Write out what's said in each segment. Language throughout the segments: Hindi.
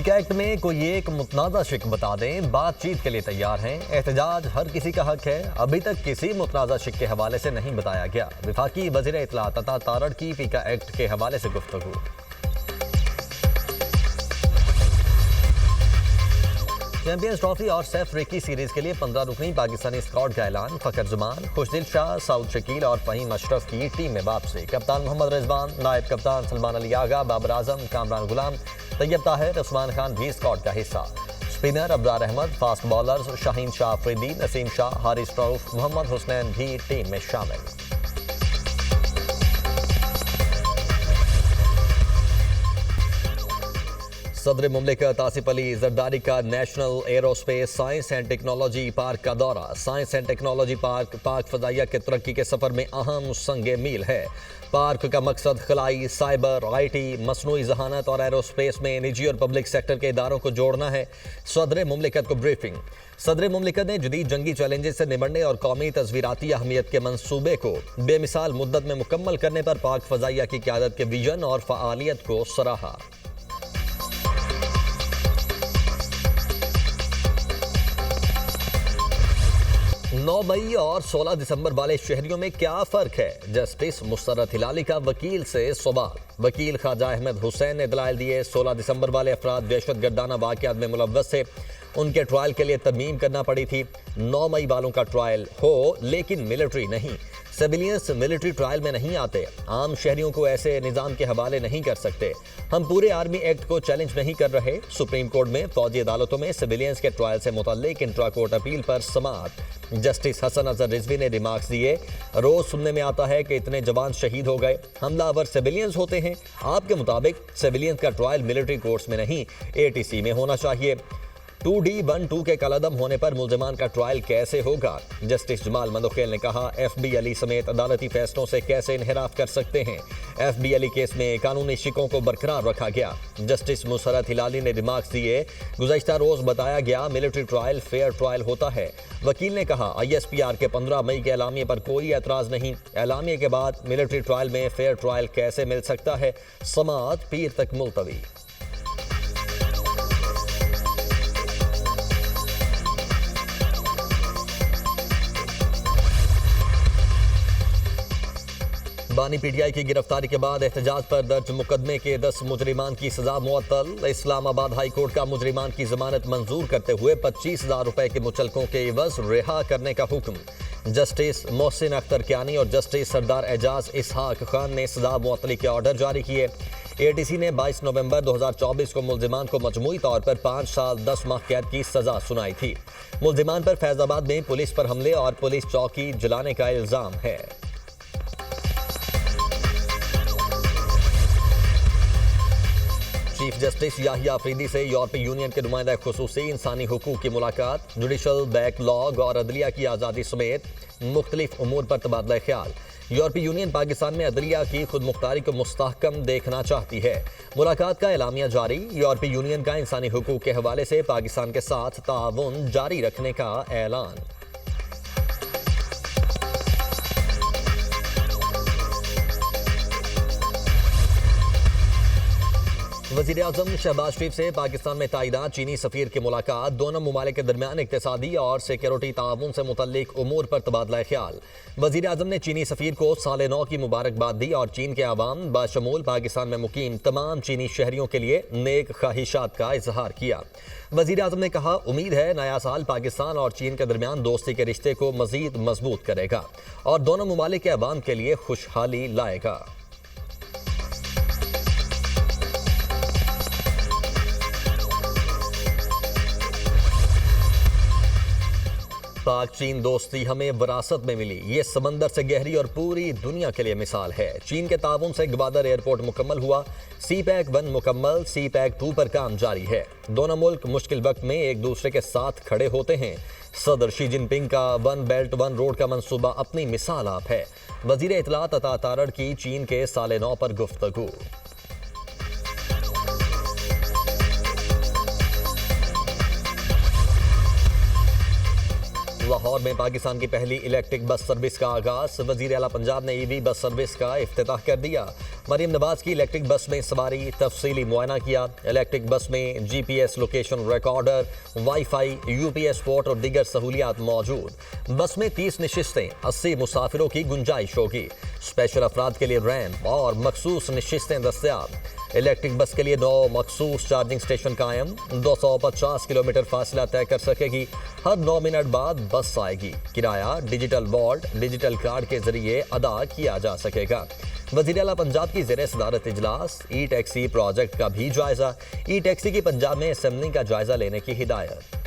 फीका एक्ट में कोई एक मुतनाज़ा शिक बता दें, बातचीत के लिए तैयार हैं। एहतजाज हर किसी का हक है। अभी तक किसी मुतनाज़ा शिक के हवाले से नहीं बताया गया। विफाकी वज़ीर इत्तलात अता तारड़ की फीका एक्ट के हवाले से गुफ्तगू। चैंपियंस ट्रॉफी और सैफ रिकी सीरीज के लिए 15 रुकनी पाकिस्तानी स्क्वाड का ऐलान। फखर जुमान, खुशदिल शाह, सऊद शकील और फहीम अशरफ की टीम में वापसी। कप्तान मोहम्मद रिजवान, नायब कप्तान सलमान अली आगा, बाबर आजम, कामरान गुलाम, तैयब ताहिर, उस्मान खान भी स्क्वाड का हिस्सा। Spinner Abrar Ahmed, fast bowlers Shaheen Shah Afridi, Naseem Shah, Haris Rauf, Mohammad Husnain भी टीम में शामिल। सदर मुमलिकत आसिफ अली जरदारी का national aerospace science and technology park का दौरा। साइंस एंड टेक्नोलॉजी पार्क फजाइया के तरक्की के सफर में अहम संगे मील है। पार्क का मकसद खलाई, साइबर, IT, मसनूई जहानत और एरोस्पेस में निजी और पब्लिक सेक्टर के इदारों को जोड़ना है। सदर मुमलिकत को ब्रीफिंग। सदर मुमलिकत ने जदीद जंगी चैलेंजेस से निपटने और कौमी तस्वीराती अहमियत के मंसूबे को बेमिसाल मुद्दत में मुकम्मल करने पर पाक फजाइया की क़यादत के विजन और फ़आलियत को सराहा। 9 मई और 16 दिसंबर वाले शहरियों में क्या फ़र्क है? जस्टिस मुसर्रत हिलाली का वकील से सवाल। वकील ख्वाजा अहमद हुसैन ने दलाइल दिए। 16 दिसंबर वाले अफराद दहशत गर्दाना वाक़यात में मुलव्वस थे, उनके ट्रायल के लिए तरमीम करना पड़ी थी। 9 मई वालों का ट्रायल हो, लेकिन मिलिट्री नहीं। सिविलियंस मिलिट्री ट्रायल में नहीं आते। आम शहरियों को ऐसे निज़ाम के हवाले नहीं कर सकते। हम पूरे आर्मी एक्ट को चैलेंज नहीं कर रहे। सुप्रीम कोर्ट में फौजी अदालतों में सिविलियंस के ट्रायल से मुतल्लिक इंट्रा कोर्ट अपील पर समाअत। जस्टिस हसन अजहर रिजवी ने रिमार्क्स दिए। रोज सुनने में आता है कि इतने जवान शहीद हो गए, हमलावर सिविलियंस होते हैं। आपके मुताबिक सिविलियंस का ट्रायल मिलिट्री कोर्ट्स में नहीं, ATC में होना चाहिए। 2D12 के कलअदम होने पर मुल्जिमान का ट्रायल कैसे होगा? जस्टिस जमाल मंदोखेल ने कहा, FB अली समेत अदालती फैसलों से कैसे इन्हिराफ कर सकते हैं? FB अली केस में कानूनी शिकों को बरकरार रखा गया। जस्टिस मुसर्रत हिलाली ने रिमार्क्स दिए, गुज़श्ता रोज बताया गया मिलिट्री ट्रायल फेयर ट्रायल होता है। वकील ने कहा, ISPR के 15 मई के एलामिये पर कोई एतराज़ नहीं। एलामिये के बाद मिलिट्री ट्रायल में फेयर ट्रायल कैसे मिल सकता है? समाअत पीर तक मुलतवी। बानी PTI की गिरफ्तारी के बाद एहतजाज पर दर्ज मुकदमे के 10 मुजरिमान की सजा मुअत्तल। इस्लामाबाद हाई कोर्ट का मुजरिमान की जमानत मंजूर करते हुए 25,000 रुपए के मुचलकों के एवज रिहा करने का हुक्म। जस्टिस मोहसिन अख्तर कियानी और जस्टिस सरदार एजाज इसहाक खान ने सजा मुअत्तली के ऑर्डर जारी किए। ATC ने 22 नवंबर 2024 को मुलजिमान को मजमूई तौर पर 5 साल 10 माह कैद की सजा सुनाई थी। मुलजिमान पर फैजाबाद में पुलिस पर हमले और पुलिस चौकी जलाने का इल्जाम है। चीफ जस्टिस याहिया अफरीदी से यूरोपीय यूनियन के नुमाइंदा खुसूसी इंसानी हुकूक की मुलाकात। जुडिशल बैकलॉग और अदलिया की आज़ादी समेत मुख्तलिफ उमूर पर तबादला ख्याल। यूरोपीय यूनियन पाकिस्तान में अदलिया की खुद मुख्तारी को मुस्तहकम देखना चाहती है। मुलाकात का एलामिया जारी। यूरोपीय यूनियन का इंसानी हुकूक के हवाले से पाकिस्तान के साथ ताउन जारी रखने का ऐलान। वज़ीर आज़म शहबाज शरीफ से पाकिस्तान में ताइदाद चीनी सफ़ीर की मुलाकात। दोनों ममालिक के दरमियान इक़्तिसादी और सिक्योरिटी ताउन से मुतल्लिक उमूर पर तबादला ख्याल। वज़ीर आज़म ने चीनी सफ़ीर को साल नौ की मुबारकबाद दी और चीन के अवाम बाशमूल पाकिस्तान में मुकीम तमाम चीनी शहरियों के लिए नेक ख्वाहिशात का इजहार किया। वज़ीर आज़म ने कहा, उम्मीद है नया साल पाकिस्तान और चीन के दरमियान दोस्ती के रिश्ते को मज़ीद मजबूत करेगा और दोनों ममालिक के अवाम के लिए खुशहाली लाएगा। पाक चीन दोस्ती हमें विरासत में मिली, ये समंदर से गहरी और पूरी दुनिया के लिए मिसाल है। चीन के ताउन से ग्वादर एयरपोर्ट मुकम्मल हुआ। CPEC 1 मुकम्मल, CPEC 2 पर काम जारी है। दोनों मुल्क मुश्किल वक्त में एक दूसरे के साथ खड़े होते हैं। सदर शी जिनपिंग का 1 बेल्ट 1 रोड का मंसूबा अपनी मिसाल आप है। वज़ीर इत्तलात अता तारड़ की चीन के साल नौ पर गुफ्तगू। लाहौर लाहौर में पाकिस्तान की पहली इलेक्ट्रिक बस सर्विस का आगाज। वजीर आला पंजाब ने ईवी बस सर्विस का इफ्तिताह कर दिया। मरियम नवाज की इलेक्ट्रिक बस में सवारी, तफसीली मुआयना किया। इलेक्ट्रिक बस में GPS location recorder, wifi, UPS port और दीगर सहूलियात मौजूद। बस में 30 नशिस्तें, 80 मुसाफिरों की गुंजाइश होगी। स्पेशल अफराद के लिए रैंप और मखसूस नशिस्तें दस्तयाब। इलेक्ट्रिक बस के लिए 9 मखसूस चार्जिंग स्टेशन कायम। 250 किलोमीटर फासला तय कर सकेगी। हर 9 मिनट बाद बस आएगी। किराया डिजिटल वॉल्ट, डिजिटल कार्ड के जरिए अदा किया जा सकेगा। वज़ीर आला पंजाब की ज़ेरे सदारत इजलास। ई टैक्सी प्रोजेक्ट का भी जायजा। ई टैक्सी की पंजाब में असेंबलिंग का जायजा लेने की हिदायत।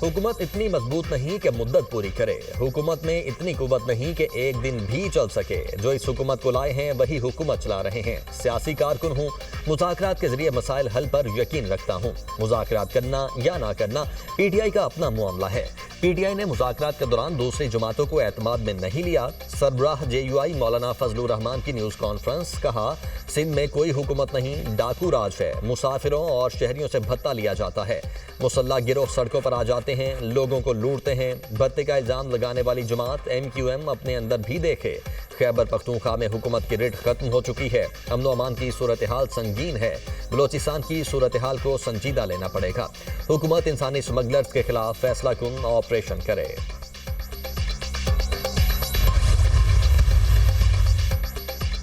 हुकूमत इतनी मजबूत नहीं कि मुद्दत पूरी करे। हुकूमत में इतनी कुव्वत नहीं कि एक दिन भी चल सके। जो इस हुकूमत को लाए हैं वही हुकूमत चला रहे हैं। सियासी कारकुन हूँ, मुज़ाकरात के जरिए मसाइल हल पर यकीन रखता हूँ। मुज़ाकरात करना या ना करना PTI का अपना मामला है। PTI ने मुज़ाकरात के दौरान दूसरी जमातों को एतमाद में नहीं लिया। सरबराह JUI मौलाना फजलुर रहमान की न्यूज़ कॉन्फ्रेंस। कहा, सिंध में कोई हुकूमत नहीं, डाकू राज है। मुसाफिरों और शहरियों से भत्ता लिया जाता है। मुसल्ला गिरोह सड़कों पर आ जाते हैं, लोगों को लूटते हैं। भत्ते का इल्जाम लगाने वाली जमात MQM अपने अंदर भी देखे। खैबर पख्तूनख्वा में हुकूमत की रिट खत्म हो चुकी है। अमन व अमान की सूरत हाल संगीन है। बलोचिस्तान की सूरत हाल को संजीदा लेना पड़ेगा। हुकूमत इंसानी स्मगलर्स के खिलाफ फैसला कुन ऑपरेशन करे।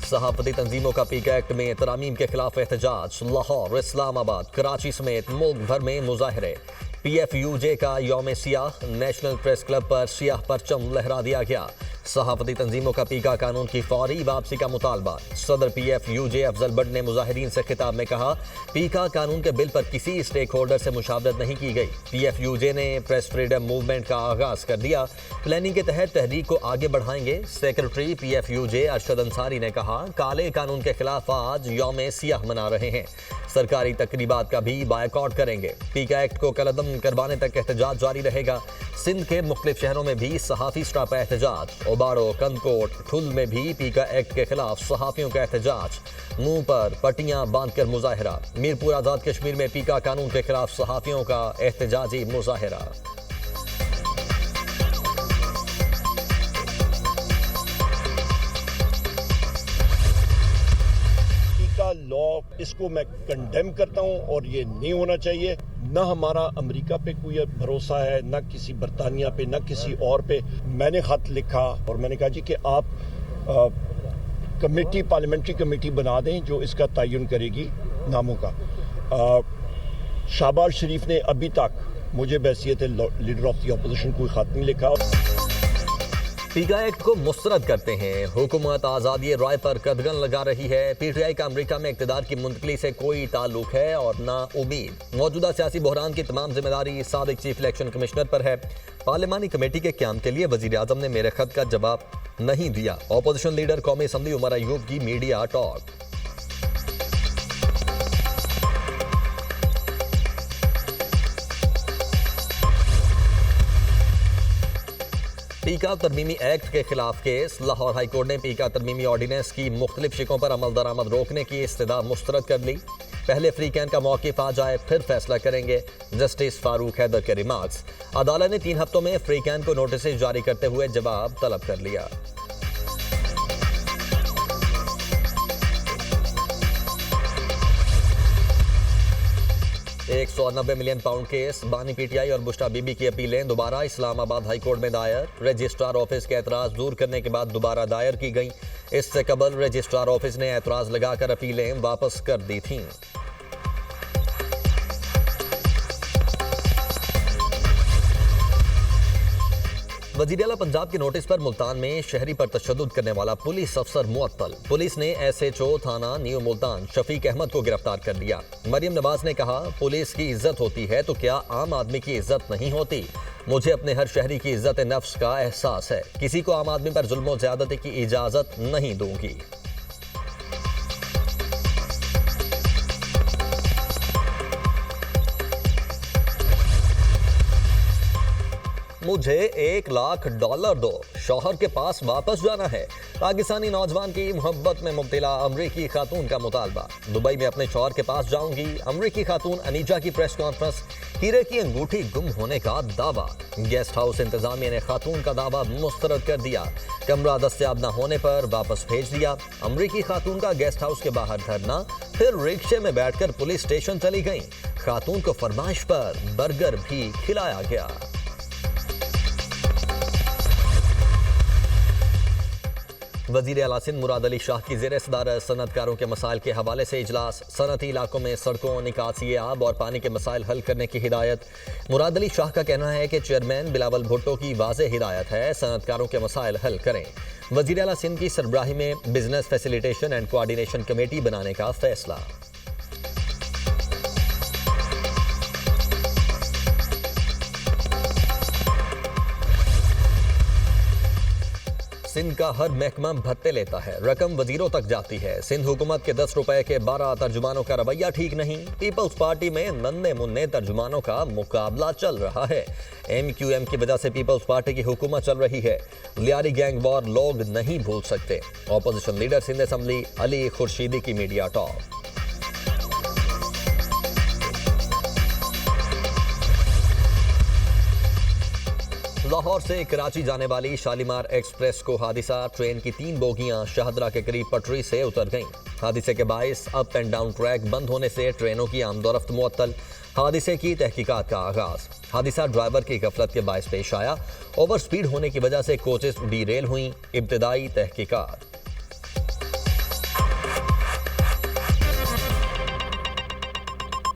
सहाफती तंजीमों का पीका एक्ट में तरामीम के खिलाफ एहतजाज। लाहौर, इस्लामाबाद, कराची समेत मुल्क भर में मुजाहरे। PFUJ का यौम सियाह। नेशनल प्रेस क्लब पर सियाह परचम लहरा दिया गया। सहाफती तंजीमों का पीका कानून की फौरी वापसी का मुतालबा। सदर PFUJ अफजल बट ने मुजाहिरीन से खिताब में कहा, पीका कानून के बिल पर किसी स्टेक होल्डर से मुशावरत नहीं की गई। PFUJ ने प्रेस फ्रीडम मूवमेंट का आगाज कर दिया। प्लानिंग के तहत तहरीक को आगे बढ़ाएंगे। सेक्रेटरी PFUJ अरशद अंसारी ने कहा, काले कानून के खिलाफ आज यौम सियाह मना रहे हैं। सरकारी तकरीबात का भी बायकॉट करेंगे। पीका एक्ट को कलअदम करवाने तक एहतजाज जारी रहेगा। सिंध के मुख्तलिफ शहरों में भी सहाफ़ी स्टापा एहतजाज। ओबाड़ो, कंदकोट, ठुल में भी पीका एक्ट के खिलाफ सहाफ़ियों का एहतजाज। मुंह पर पट्टियां बांधकर मुजाहरा। मीरपुर आज़ाद कश्मीर में पीका कानून के खिलाफ सहाफ़ियों का एहतजाजी मुजाहरा। लॉ, इसको मैं कंडेम करता हूं और ये नहीं होना चाहिए। ना हमारा अमेरिका पे कोई भरोसा है, ना किसी बरतानिया पे, ना किसी और पे। मैंने खत लिखा और मैंने कहा जी कि आप कमेटी, पार्लियामेंट्री कमेटी बना दें जो इसका तयन करेगी नामों का। शहबाज शरीफ ने अभी तक मुझे बहैसियत लीडर ऑफ द अपोजिशन कोई खत नहीं लिखा। पीका एक्ट को मुस्तरद करते हैं। हुकूमत आज़ादी राय पर कदगन लगा रही है। PTI का अमेरिका में इक़्तिदार की मुंतकली से कोई ताल्लुक है और ना उम्मीद। मौजूदा सियासी बहरान की तमाम जिम्मेदारी साबिक चीफ इलेक्शन कमिश्नर पर है। पार्लियामानी कमेटी के क़याम के लिए वज़ीर आज़म ने मेरे खत का जवाब नहीं दिया। अपोजिशन लीडर कौमी असम्बली उमर अयूब की मीडिया टॉक। पीका तरमीमी एक्ट के खिलाफ केस। लाहौर हाई कोर्ट ने पीका तरमीमी ऑर्डिनेंस की मुख्तलिफ शिकों पर अमल दरामद रोकने की इस्तदा मुस्तरद कर ली। पहले फ्री कैन का मौक़िफ़ आ जाए फिर फैसला करेंगे। जस्टिस फारूक हैदर के रिमार्क्स। अदालत ने 3 हफ्तों में फ्री कैन को नोटिस जारी करते हुए जवाब तलब कर लिया। 190 मिलियन पाउंड केस। बानी PTI और बुश्रा बीबी की अपीलें दोबारा इस्लामाबाद हाई कोर्ट में दायर। रजिस्ट्रार ऑफिस के एतराज़ दूर करने के बाद दोबारा दायर की गई। इससे कबल रजिस्ट्रार ऑफिस ने एतराज़ लगाकर अपीलें वापस कर दी थीं। वज़ीर आला पंजाब के नोटिस पर मुल्तान में शहरी पर तशद्दुद करने वाला पुलिस अफसर मुअत्तल। पुलिस ने SHO थाना न्यू मुल्तान शफीक अहमद को गिरफ्तार कर लिया। मरियम नवाज ने कहा, पुलिस की इज्जत होती है तो क्या आम आदमी की इज्जत नहीं होती? मुझे अपने हर शहरी की इज्जत नफ्स का एहसास है। किसी को आम आदमी पर जुल्म और ज़्यादती की इजाज़त नहीं दूंगी। मुझे $1,00,000 दो, शौहर के पास वापस जाना है। पाकिस्तानी नौजवान की मोहब्बत में मुब्तला अमरीकी खातून का मुतालबा। दुबई में अपने शौहर के पास जाऊंगी। अमरीकी खातून अनीजा की प्रेस कॉन्फ्रेंस। हीरे की अंगूठी गुम होने का दावा। गेस्ट हाउस इंतजामिया ने खातून का दावा मुस्तरद कर दिया। कमरा दस्तयाब न होने पर वापस भेज दिया। अमरीकी खातून का गेस्ट हाउस के बाहर धरना, फिर रिक्शे में बैठकर पुलिस स्टेशन चली गई। खातून को फरमाइश पर बर्गर भी खिलाया गया। वजीर आला सिंध मुराद अली शाह की ज़ेर सदारत सनतकारों के मसाइल के हवाले से इजलास। सनती इलाकों में सड़कों, निकासी आब और पानी के मसाइल हल करने की हिदायत। मुराद अली शाह का कहना है कि चेयरमैन बिलावल भुट्टो की वाज़ेह हिदायत है, सनतकारों के मसाइल हल करें। वजीर आला सिंध की सरबराही में business facilitation and coordination committee बनाने का फैसला। सिंध का हर महकमा भत्ते लेता है, रकम वजीरों तक जाती है। सिंध हुकूमत के 10 रुपए के 12 तर्जुमानों का रवैया ठीक नहीं। पीपल्स पार्टी में नन्हे मुन्ने तर्जुमानों का मुकाबला चल रहा है। MQM की वजह से पीपल्स पार्टी की हुकूमत चल रही है। लियारी गैंग वॉर लोग नहीं भूल सकते। Opposition leader Sindh assembly Ali Khurshidi की मीडिया टॉक। लाहौर से कराची जाने वाली शालीमार एक्सप्रेस को हादिसा। ट्रेन की 3 बोगियां शाहदरा के करीब पटरी से उतर गईं। हादिसे के बायस अप एंड डाउन ट्रैक बंद होने से ट्रेनों की आमदोरफ्त मुअत्तल। हादिसे की तहकीकात का आगाज। हादिसा ड्राइवर की गफलत के बायस पेश आया। ओवर स्पीड होने की वजह से कोचेस डीरेल हुई। इब्तिदाई तहकीकात।